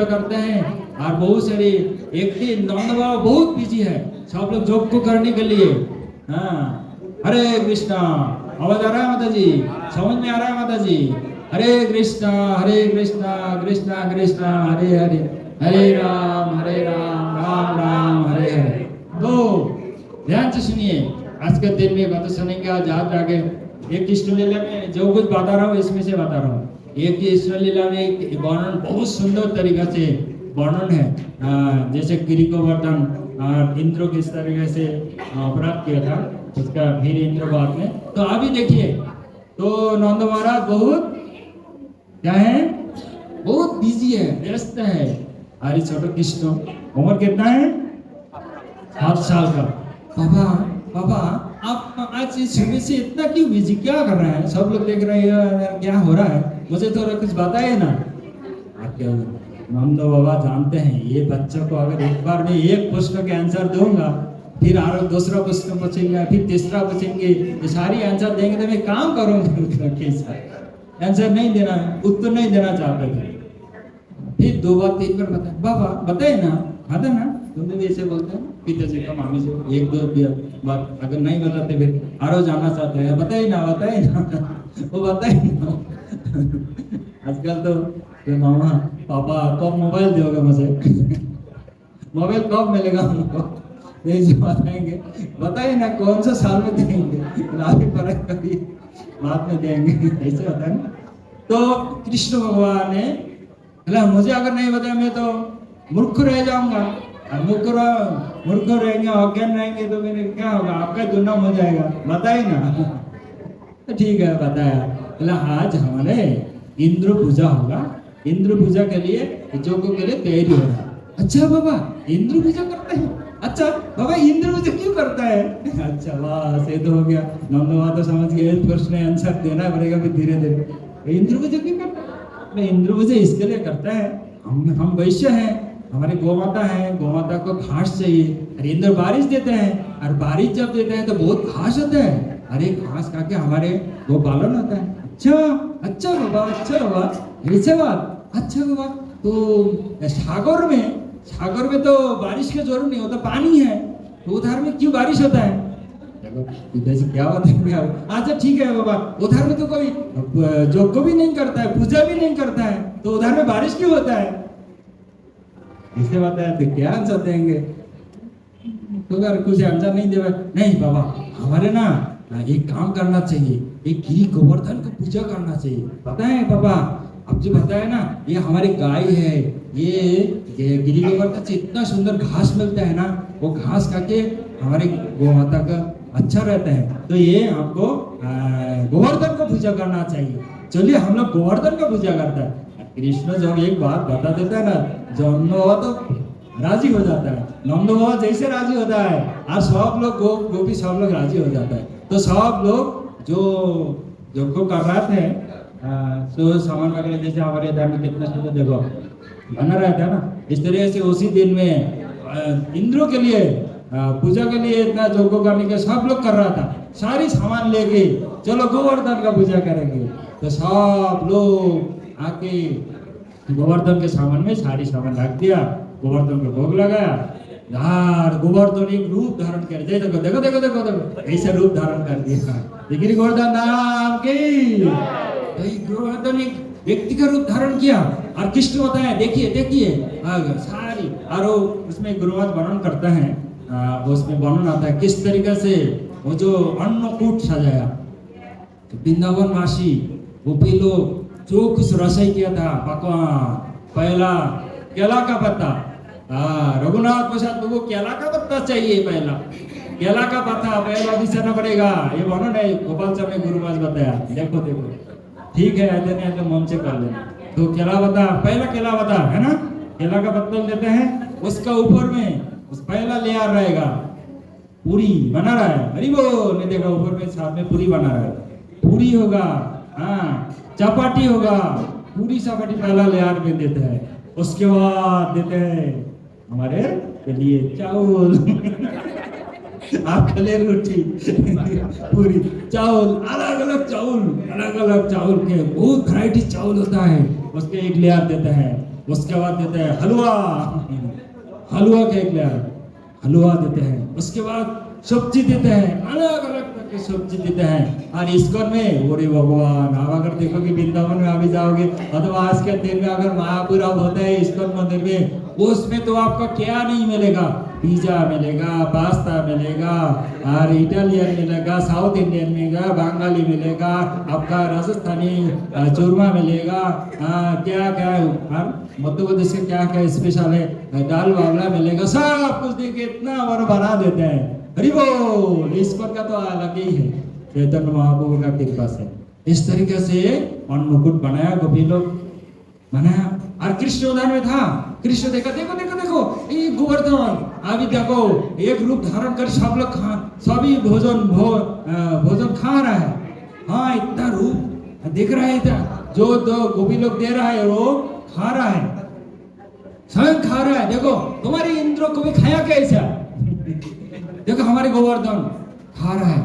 S1: करते हैं। और बहुत सारे एक दिन नंद बाबा बहुत बिजी है, सब लोग जॉब को करने के लिए। हरे कृष्णा, आवाज आ रहा है माता जी, समझ में आ रहा है माता जी। हरे कृष्णा कृष्णा कृष्णा हरे हरे, हरे राम राम राम हरे हरे। तो ध्यान से सुनिए, आज के दिन में बात सुनेंगे, आज याद रखे। एक कृष्ण लीला में जो कुछ बता रहा हूँ इसमें से बता रहा हूँ। एक कृष्ण लीला में एक वर्णन बहुत सुंदर तरीका से वर्णन है। जैसे गिरी गोवर्धन इंद्र किस तरीके से अपराध किया था, उसका फिर इंद्र बाद में। तो अभी देखिए, तो नंद महाराज बहुत क्या है, बहुत बिजी है, व्यस्त है। अरे छोटा कृष्ण उम्र कितना है, 7 साल का। पापा पापा आप आज सुबह से इतना क्यों बिजी, क्या कर रहे हैं, सब लोग देख रहे हैं, क्या हो रहा है, मुझे थोड़ा कुछ बताइए ना। आप क्या, हम तो बाबा जानते हैं ये बच्चों को अगर एक बार में एक प्रश्न के आंसर दूंगा, फिर और दूसरा प्रश्न पूछेंगे, फिर तीसरा पूछेंगे, ये सारी आंसर देंगे तो मैं काम करूंगा कैसा। आंसर नहीं देना, उत्तर नहीं देना चाहते थे। फिर 2 बार 3 बार बताए, बाबा बताए ना, आता ना, तुमने भी ऐसे बोलते हैं पिताजी का मामी से 1-2 बार अगर नहीं बताते फिर आरो जाना चाहते हैं, बताइए ना वो बताइए ना। आजकल तो मामा पापा कब मोबाइल दोगे मुझे, मोबाइल कब मिलेगा हमको, यही बताएंगे, बताइए ना कौन सा साल में देंगे, अभी पर कभी बाद में देंगे, ऐसे होता है ना। तो कृष्ण भगवान ने बोला मुझे अगर नहीं बताया मैं तो मूर्ख रह जाऊंगा, मूर्ख रहेंगे, अज्ञान रहेंगे तो मेरे क्या होगा, आपका दुनिया हो जाएगा, बताइए ना। तो ठीक है बताया। बोला आज हमारे इंद्र पूजा होगा, इंद्र पूजा के लिए यज्ञों के लिए तैयारी हो रहा है। अच्छा बाबा इंद्र पूजा करते हैं, अच्छा बाबा इंद्र पूजा क्यों करता है, अच्छा वाह से तो हो गया, नंदवा तो समझ गए, प्रश्न आंसर देना पड़ेगा फिर धीरे धीरे। इंद्र पूजा क्यों करता है, इंद्र पूजा इसके लिए करता है, हम वैश्य हैं, हमारी गौमाता है, गौमाता को घास चाहिए, अरे इंद्र बारिश देते हैं, और बारिश जब देते हैं तो बहुत घास होता है, अरे घास खा के हमारे गौ पालन होता है। अच्छा बाबा ऐसे बात, अच्छा बाबा तो सागर में तो बारिश की जरूरत नहीं होता, पानी है, तो उधर में क्यों बारिश होता है, पिताजी क्या बताएंगे। अच्छा ठीक है बाबा, उधर में तो कोई यज्ञ भी नहीं करता है, पूजा भी नहीं करता है, तो उधर में बारिश क्यों होता है, इसे बताया तो क्या आंसर देंगे। तो अगर कुछ आंसर नहीं देगा, नहीं बाबा हमारे ना एक काम करना चाहिए, एक गिरी गोवर्धन को पूजा करना चाहिए। पता है बाबा अब जो बताया ना, ये हमारी गाय है, ये गिरी गोवर्धन से इतना सुंदर घास मिलता है ना, वो घास खा के हमारी गौ माता का अच्छा रहता है, तो ये हमको गोवर्धन को पूजा करना चाहिए, चलिए हम लोग गोवर्धन का पूजा करता है। कृष्ण जब एक बात बता देता है ना, नंद बाबा तो राजी हो जाता है, नंद बाबा जैसे राजी होता है, और सब लोग गोपी सब लोग राजी हो जाता है। तो सब लोग जो को कर रहे थे तो सामान वगैरह, जैसे हमारे इधर में कितना सुंदर देखो बना रहता है ना, इस तरह से उसी दिन में इंद्र के लिए पूजा के लिए इतना जोगो करने के सब लोग कर रहा था, सारी सामान लेके चलो गोवर्धन का पूजा करेंगे। तो सब लोग आके गोवर्धन के सामान में सारी सामान रख दिया, गोवर्धन को भोग लगाया, यार गोवर्धन एक रूप धारण कर, देखो देखो देखो देखो देखो ऐसे रूप धारण कर दिया, लेकिन गोवर्धन नाम की गोवर्धन एक व्यक्ति का रूप धारण किया, और कृष्ण होता है, देखिए देखिए सारी, और उसमें गुरुवार वर्णन करता है, उसमें वर्णन आता है किस तरीके से वो जो अन्नकूट सजाया, तो वृंदावन वासी गोपी लोग जो कुछ रसोई किया था, पकवान पहला केला का पत्ता, रघुनाथ प्रसाद को केला का पत्ता चाहिए, पहला केला का पत्ता पहला बिछाना पड़ेगा, ये वर्णन है गोपाल साहब ने गुरुवार बताया। देखो देखो ठीक है, ऐसे नहीं तो मन से कर लेना। तो केला बता, पहला केला बता है ना, केला का पत्ता देते हैं, उसका ऊपर में उस पहला लेयर रहेगा, पूरी बना रहा है, अरे वो नहीं देखा ऊपर में साथ में पूरी बना रहा है, पूरी होगा, हाँ चपाटी होगा, पूरी चपाटी पहला लेयर में देते हैं, उसके बाद देते हैं हमारे के लिए चावल आपके लिए रोटी पूरी चावल, अलग अलग चावल के बहुत वैरायटी चावल होता है, उसके एक लेयर देते हैं, उसके बाद देते हैं हलवा के एक लेयर हलवा देते हैं, उसके बाद सब्जी देते हैं, अलग अलग तरह की सब्जी देते हैं। और इस्कॉन में ओरे भगवान, आप अगर देखोगे वृंदावन में अभी जाओगे, अथवा आज के दिन में अगर महापुर होता है इस्कॉन मंदिर में, उसमें तो आपका क्या नहीं मिलेगा, पिज्जा मिलेगा, पास्ता मिलेगा, और इटालियन मिलेगा, साउथ इंडियन मिलेगा, बंगाली मिलेगा, आपका राजस्थानी चूरमा मिलेगा, क्या क्या मध्य प्रदेश के क्या क्या स्पेशल है, दाल बावला मिलेगा, सब कुछ देखिए इतना बड़ा बना देते हैं। हरि बोल, ईश्वर का तो अलग ही है, चैतन्य महाप्रभु का कृपा से इस तरीके से मुकुट बनाया, गोपी लोग बनाया। और कृष्ण उधर में था, कृष्ण देखा, देखो देखो देखो ये गोवर्धन अभी देखो एक रूप धारण कर सब लोग सभी भोजन खा रहा है। हाँ, इतना रूप दिख रहा है, जो दो गोपी लोग दे रहा है वो खा रहा है, स्वयं खा रहा है। देखो तुम्हारे इंद्र को भी खाया कैसा देखो हमारे गोवर्धन खा रहा है,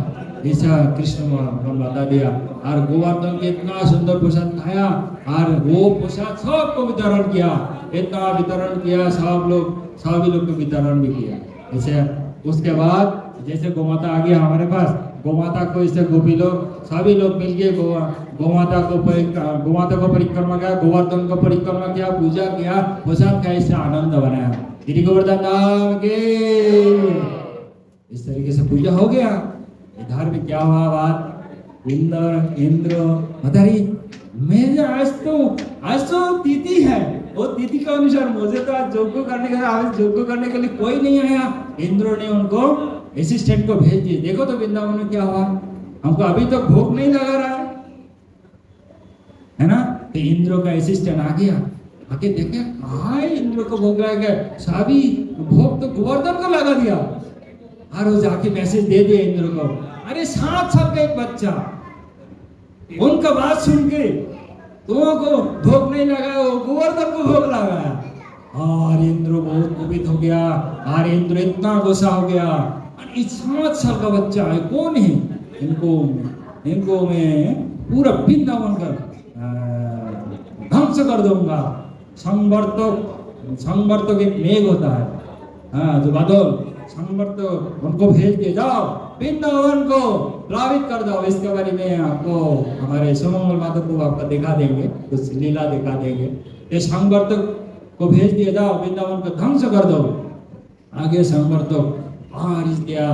S1: ऐसा कृष्ण भगवान बता दिया। और गोवर्धन के इतना सुंदर प्रसाद खाया और वो प्रसाद सबको वितरण किया, इतना वितरण किया, सभी लोग को वितरण भी किया। ऐसे उसके बाद जैसे गोमाता आ गया हमारे पास, गोमाता को इससे गोपी लोग सभी लोग मिलके गोमाता को परिक्रमा किया, गोवर्धन को परिक्रमा किया, पूजा किया, प्रसाद खाया, इससे आनंद बनाया। गिरि गोवर्धन धाम के इस तरीके से पूजा हो गया। इधर में क्या हुआ बात, इंद्र बतारी मेरे आज तो तिथि है, वो तिथि के अनुसार मुझे तो आज यज्ञ करने के लिए कोई नहीं आया। इंद्र ने उनको असिस्टेंट को भेज दिए, देखो तो वृंदावन में क्या हुआ, हमको अभी तक भोग नहीं लगा रहा है ना। तो इंद्र का असिस्टेंट आ गया, आके देखे हाँ इंद्र को भोग लगा गया, सभी भोग तो गोवर्धन को लगा दिया। और वो जाके मैसेज दे दिया इंद्र को, अरे 7 साल का एक बच्चा, उनका बात सुन के तुमको भोग नहीं लगाया, वो गोवर्धन को भोग लगाया। और इंद्र बहुत कुपित हो गया, और इंद्र इतना गुस्सा हो गया, 7 साल का बच्चा है, कौन है, इनको मैं पूरा वृंदावन कर ध्वंस कर दूंगा। संवर्तक एक मेघ होता है, हाँ जो बादल, संवर्तक उनको भेज दिए, जाओ वृंदावन को प्लावित कर दो। इसके बारे में आपको हमारे सोमंगल माधव को आपका दिखा देंगे, कुछ लीला दिखा देंगे। ये संवर्तक को भेज दिया, जाओ वृंदावन को ध्वंस कर दो। आगे संवर्तक बारिश दिया,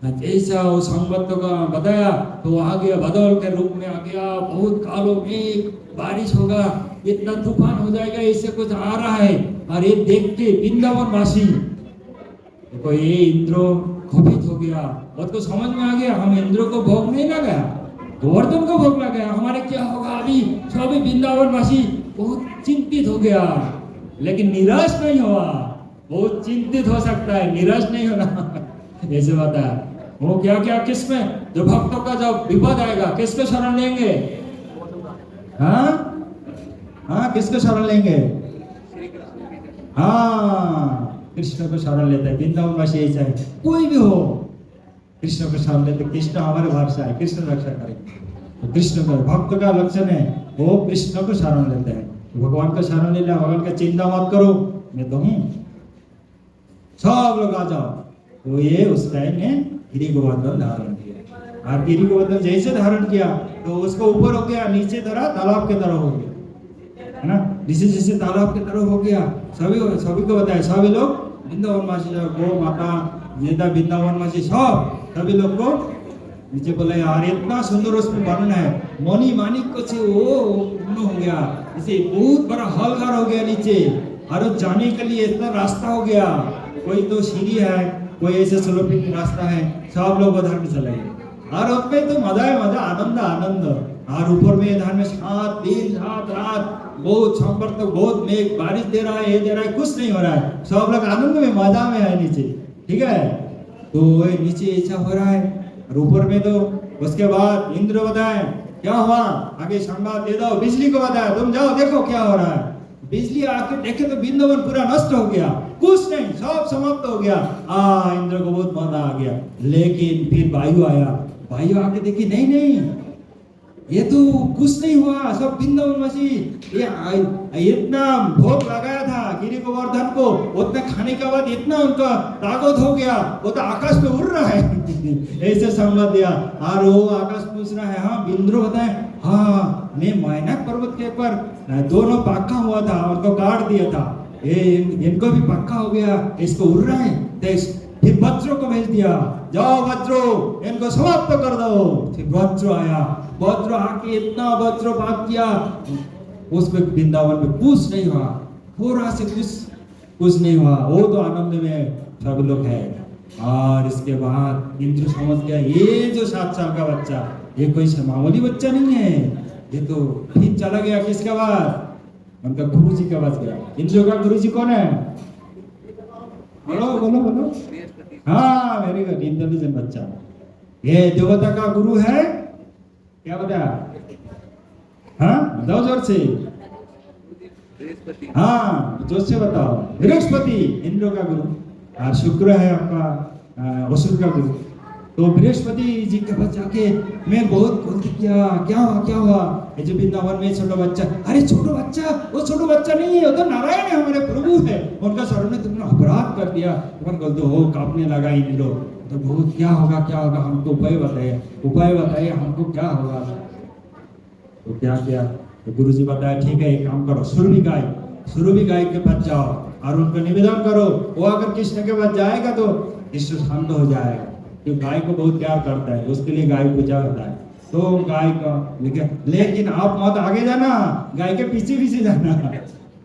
S1: जैसा वो संवर्तक का बताया तो आ गया, बादल के रूप में आ गया, बहुत कालो मेघ, बारिश होगा, इतना तूफान हो जाएगा, इससे कुछ आ रहा है। और ये देख के वृंदावन वासी देखो ये इंद्र कुपित हो गया, उसको समझ में आ गया हम इंद्र को भोग नहीं लगाया, गोवर्धन को भोग लगाया, हमारे क्या होगा। अभी सभी वृंदावन वासी बहुत चिंतित हो गया, लेकिन निराश नहीं हुआ। बहुत चिंतित हो सकता है, निराश नहीं होना ऐसे बात है। वो क्या क्या किसमें, जो भक्तों का जब विपद आएगा किसको शरण लेंगे, हाँ किसको शरण लेंगे, हाँ कृष्ण को शरण लेते हैं। वृंदावन वासी ऐसा है, कोई भी हो कृष्ण को शरण लेते, कृष्ण हमारे भरोसा है, कृष्ण रक्षा करेंगे। तो कृष्ण का भक्त का लक्षण है, वो कृष्ण को शरण लेते हैं। भगवान का शरण ले लिया, भगवान का चिंता मत करो, मैं तो हूँ, सब लोग आ जाओ। तो ये उस टाइम में गिरि गोवर्धन धारण किया, और गिरि गोवर्धन जैसे धारण किया तो उसको ऊपर हो गया, नीचे तरह तालाब के तरह हो गया, है ना। जैसे तालाब के तरह हो गया, सभी को बताया, सभी लोग वृंदावनवासी, गो माता जेदा वृंदावनवासी सभी लोग को नीचे बोला यार इतना सुंदर उसमें वर्णन है, मणि मानिक को से वो पूर्ण हो गया, इसे बहुत बड़ा हॉल घर हो गया नीचे, और जाने के लिए इतना रास्ता हो गया, कोई तो सीढ़ी है, कोई ऐसे स्लो फीट रास्ता है, सब लोग उधर में चले गए। और उसमें तो मजा है, मजा, आनंद। और ऊपर में इधर में 7 दिन 7 रात बहुत संपर्क, बहुत मेघ, बारिश दे रहा है, ये दे रहा है, कुछ नहीं हो रहा है, सब लोग आनंद में मजा में है नीचे, ठीक है। तो नीचे ऐसा हो रहा है, और ऊपर में तो उसके बाद इंद्र बताए क्या हुआ, आगे संवाद दे दो, बिजली को बताया तुम जाओ देखो क्या हो रहा है। बिजली आके देखे तो वृंदावन पूरा नष्ट हो गया, कुछ नहीं, सब समाप्त हो गया। इंद्र को बहुत मजा आ गया। लेकिन फिर वायु आया, वायु आके देखी नहीं ये तो कुछ नहीं हुआ, सब वृंदावनवासी इतना भोग लगाया था गिरि गोवर्धन को, उतना खाने के बाद इतना उनका ताकत हो गया, वो तो आकाश में उड़ रहा है ऐसे संवाद दिया। और वो आकाश पूछ रहा है, हाँ इंद्र बताए, हाँ मैं मैनाक पर्वत के ऊपर दोनों पाखा हुआ था, उनको काट दिया था, ये इनको भी पक्का हो गया, इसको उड़ रहा है, तो फिर वज्रों को भेज दिया, जाओ वज्रो इनको समाप्त कर दो। फिर वज्र आया, वज्र आके इतना वज्रपात किया, उसको वृंदावन में कुछ नहीं हुआ, थोड़ा से कुछ नहीं हुआ। वो तो आनंद में सब लोग है। और इसके बाद इंद्र समझ गया ये जो 7 साल का बच्चा ये कोई मामूली बच्चा नहीं है, ये तो फिर चला गया किसके बाद, उनका गुरु जी का पास गया। इंद्र का गुरु जी कौन है, बोलो बोलो बोलो। हाँ वेरी गुड, इंटेलिजेंट बच्चा। ये देवता का गुरु है, क्या बताया, हाँ बताओ जोर से, हाँ जोर से बताओ। बृहस्पति इंद्र का गुरु, और शुक्र है आपका असुर का गुरु। तो बृहस्पति जी के पास जाके मैं बहुत गलती किया, क्या हुआ, ये जो वृंदावन में छोटा बच्चा, अरे छोटा बच्चा, वो छोटा बच्चा नहीं है, वो तो नारायण है, हमारे प्रभु है, उनका शरण में तुमने अपराध कर दिया, तुम गलती हो, कांपने लगा इंद्र। तो बहुत क्या होगा हमको उपाय बताइए हमको क्या होगा। तो क्या किया, तो गुरु जी बताया ठीक है एक काम करो, सुरभि गाय के पास जाओ और उनको निवेदन करो, वो अगर कृष्ण के पास जाएगा तो कृष्ण शांत हो जाएगा, क्योंकि गाय को बहुत प्यार करता है, उसके लिए गाय पूजा होता है। तो गाय का लेकिन आप मत आगे जाना, गाय के पीछे जाना,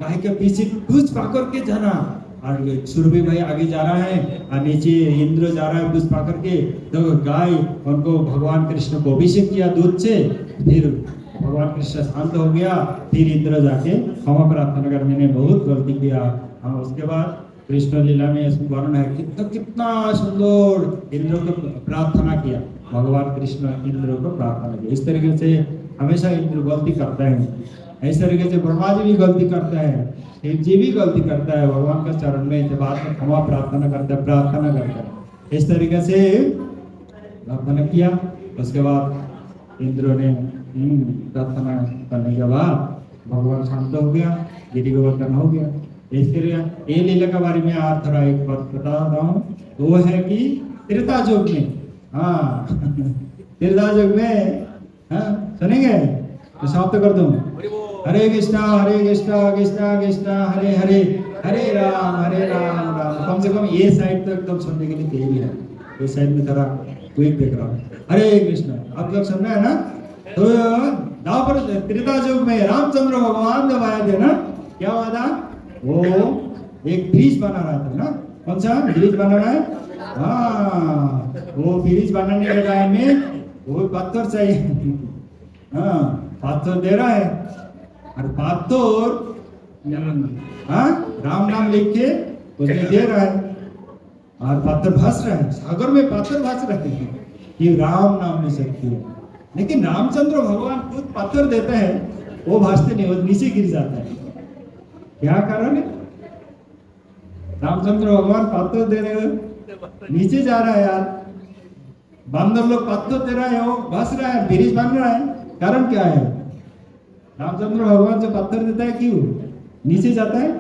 S1: गाय के पीछे कुछ पाकर के जाना। और सुरभि भाई आगे जा रहा है और नीचे इंद्र जा रहा है कुछ पाकर के। तो गाय उनको भगवान कृष्ण को अभिषेक किया दूध से, फिर भगवान कृष्ण शांत हो गया। फिर इंद्र जाके क्षमा प्रार्थना कर, मैंने बहुत गलती किया। हाँ उसके बाद कृष्ण लीला में इसमें वर्णन है कितना सुंदर इंद्र को प्रार्थना किया, भगवान कृष्ण इंद्र को प्रार्थना किया। इस तरीके से हमेशा इंद्र गलती करता है, इस तरीके से ब्रह्मा जी भी गलती करता है, शिव जी भी गलती करता है, भगवान का चरण में बाद में क्षमा प्रार्थना करता है। इस तरीके से प्रार्थना किया। उसके बाद इंद्र ने प्रार्थना करने के बाद भगवान शांत हो गया, गिरि गोवर्धन हो गया। इसके लिए ये लीला के बारे में आज थोड़ा एक बात बता रहा हूँ, वो है कि त्रेता युग में, हाँ त्रेता युग में, हाँ सुनेंगे तो समाप्त कर दूं। हरे कृष्णा कृष्णा कृष्णा हरे हरे, हरे राम राम। कम से कम ये साइड तो एकदम सुनने के लिए तैयारी है, ये साइड में थोड़ा क्विक देख रहा हूँ। हरे कृष्णा आप लोग सुन रहे हैं ना। तो दापर त्रेता युग में रामचंद्र भगवान जब आए थे ना, क्या हुआ था, वो एक ब्रिज बना रहा था ना। कौन सा ब्रिज बना रहा है, हाँ वो ब्रिज बनाने के टाइम में वो पत्थर चाहिए, हाँ पत्थर दे रहा है, और पत्थर हाँ राम नाम लिख के उसमें दे रहा है, और पत्थर भास रहा है, सागर में पत्थर भास रहे हैं कि राम नाम ले सकती है। लेकिन रामचंद्र भगवान खुद पत्थर देते हैं, वो भासते नहीं, वो नीचे गिर जाता है। क्या कारण है, रामचंद्र भगवान पत्थर दे रहे हो, नीचे जा रहा है यार, बंदर लोग पत्थर दे रहा है, वो भास रहा है, ब्रिज बन रहा है, कारण क्या है। रामचंद्र भगवान जो पत्थर देता है क्यों नीचे जाता है,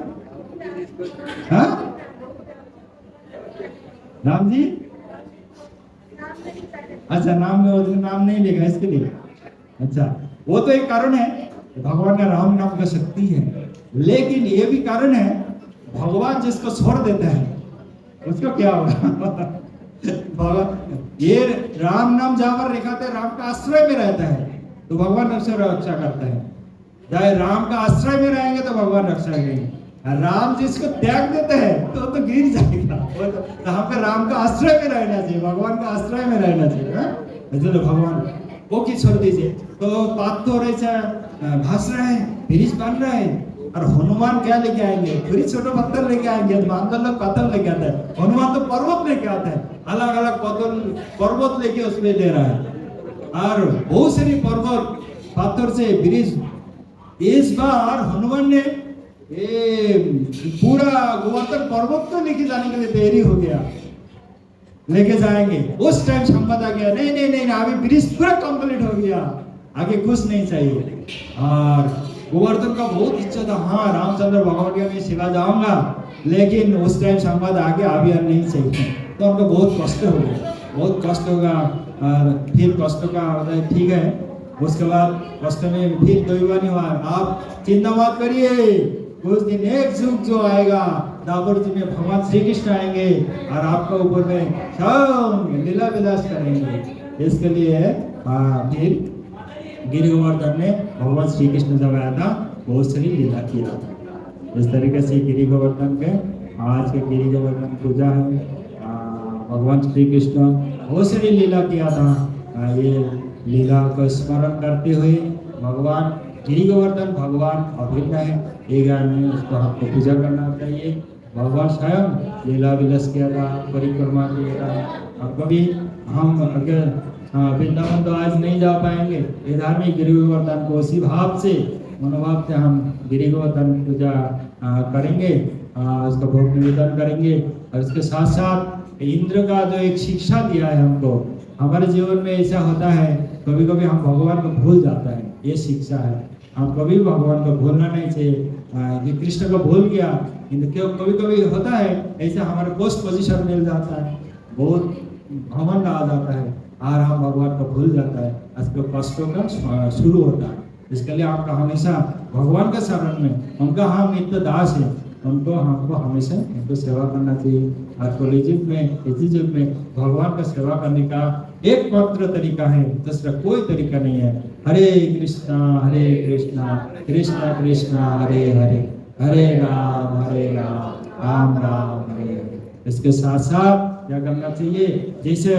S1: हाँ राम जी, अच्छा नाम में नाम नहीं लिखा इसके लिए, अच्छा वो तो एक कारण है, भगवान का राम नाम का शक्ति है। लेकिन ये भी कारण है, भगवान जिसको छोड़ देता है उसको क्या होगा भगवान ये राम नाम जहां पर लिखा था, राम का आश्रय में रहता है तो भगवान रक्षा करता है। चाहे राम का आश्रय में रहेंगे तो भगवान रक्षा करेंगे, राम जिसको त्याग देते हैं तो गिर जाएगा। यहाँ पे राम का आश्रय में रहना चाहिए, भगवान का आश्रय में रहना चाहिए। चलो भगवान वो की छोड़ दीजिए। तो बात तो ऐसा भास रहा है, ब्रिज बन रहा है, और हनुमान क्या लेके आएंगे, फिर छोटे पत्थर लेके आएंगे, बांदर लोग पत्थर लेके आता है, हनुमान तो पर्वत लेके आता है, अलग अलग पर्वत लेके उसमें दे रहा है, और बहुत सारी पर्वत पत्थर से ब्रिज। इस बार हनुमान ने पूरा गोवर्धन पर्वत को लेके जाने के लिए तैयारी हो गया, लेके जाएंगे। उस टाइम संवाद आ गया, नहीं नहीं नहीं अभी ब्रिज पूरा कंप्लीट हो गया, आगे कुछ नहीं चाहिए। और गोवर्धन का बहुत इच्छा था, हाँ रामचंद्र भगवान के मैं सेवा जाऊंगा, लेकिन उस टाइम संवाद आ गया अभी नहीं चाहिए। तो हमको बहुत कष्ट हो गया, बहुत कष्ट होगा। और फिर कष्ट का होता है ठीक है, उसके बाद कष्ट में फिर दैवानी हुआ, आप चिंता मत करिए, उस दिन एक युग जो आएगा, दाबर जी में भगवान श्री कृष्ण आएंगे और आपका ऊपर में सब लीला विलास करेंगे। इसके लिए फिर गिरि गोवर्धन में भगवान श्री कृष्ण जब आया था, बहुत सारी लीला किया था। इस तरीके से गिरि गोवर्धन के आज के गिरि गोवर्धन पूजा है। भगवान श्री कृष्ण बहुत सारी लीला किया था। ये लीला को स्मरण करते हुए भगवान गिरि गोवर्धन भगवान अभिन्न है, एक आदमी उसको हमको पूजा करना चाहिए। भगवान स्वयं लीला विलास किया था, परिक्रमा किया था। अब कभी हम अगर वृंदावन तो आज नहीं जा पाएंगे, ये धार्मिक गिरि गोवर्धन को उसी भाव से मनोभाव से हम गिरि गोवर्धन पूजा करेंगे, उसका भोग निवेदन करेंगे। और इसके साथ साथ इंद्र का जो एक शिक्षा दिया है हमको, हमारे जीवन में ऐसा होता है कभी कभी हम भगवान को भूल जाता है, ये शिक्षा है। हम कभी भगवान को भूलना नहीं चाहिए। कृष्ण को भूल गया, क्यों कभी कभी होता है ऐसा, हमारे पोस्ट पोजीशन मिल जाता है, बहुत घमंड आ जाता है और हम भगवान को भूल जाता है, इसके कष्टों का शुरू होता है। इसके लिए आपका हमेशा भगवान के शरण में, उनका हम नित्य दास है, उनको हमको हमेशा उनको सेवा करना चाहिए। और कलियुग में, इस युग में भगवान का सेवा करने का एक मात्र तरीका है, दूसरा कोई तरीका नहीं है। हरे कृष्णा कृष्ण कृष्ण हरे हरे, हरे राम राम राम हरे हरे। इसके साथ साथ क्या करना चाहिए, जैसे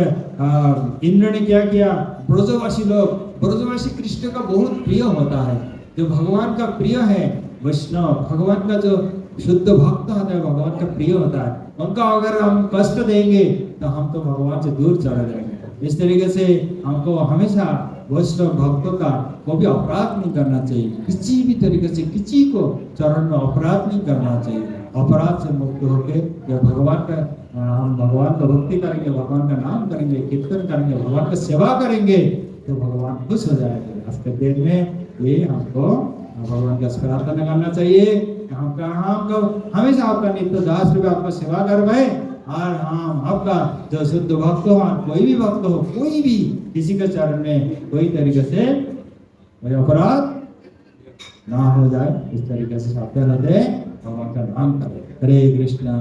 S1: इंद्र ने क्या किया, ब्रजवासी लोग, ब्रजवासी कृष्ण का बहुत प्रिय होता है, जो भगवान का प्रिय है, वैष्णव भगवान का जो शुद्ध भक्त होता है, भगवान का प्रिय होता है, उनका अगर हम कष्ट देंगे तो हम तो भगवान से दूर चले जाएंगे। इस तरीके से हमको हमेशा वैष्णव भक्तों का कोई अपराध नहीं करना चाहिए, किसी भी तरीके से किसी को चरण में अपराध नहीं करना चाहिए। अपराध से मुक्त होकर जब भगवान का हम भगवान का भक्ति करेंगे, भगवान का नाम करेंगे, कीर्तन करेंगे, भगवान का सेवा करेंगे तो भगवान खुश हो जाएंगे। आज के दिन में ये हमको भगवान का प्रार्थना करना चाहिए, हमको हमेशा आपका नित्य दास रूप आपका सेवा करवाए। और हम आपका जो शुद्ध भक्त हो, कोई भी भक्त हो, कोई भी किसी के चरण में कोई तरीके से कोई अपराध ना हो जाए, इस तरीके से सावधान रहते भगवान का नाम करें। हरे कृष्णा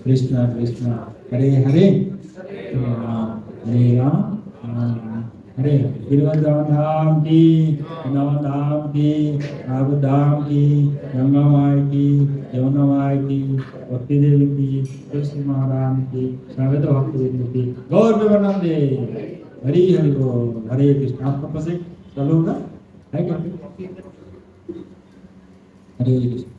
S1: कृष्ण कृष्ण हरे हरे, हरे राम हरे। गिरिवृंदावन धाम की, वृंदावन धाम की, नागद धाम की, गंगा माई की, यमुना माई की, भक्ति देवी की, तुलसी महाराज की, स्वागत भक्त की, गौर प्रेमानंदे। हरि हरि बोल। हरे कृष्ण। आपका पास एक चालू होगा है क्या? हरे कृष्ण।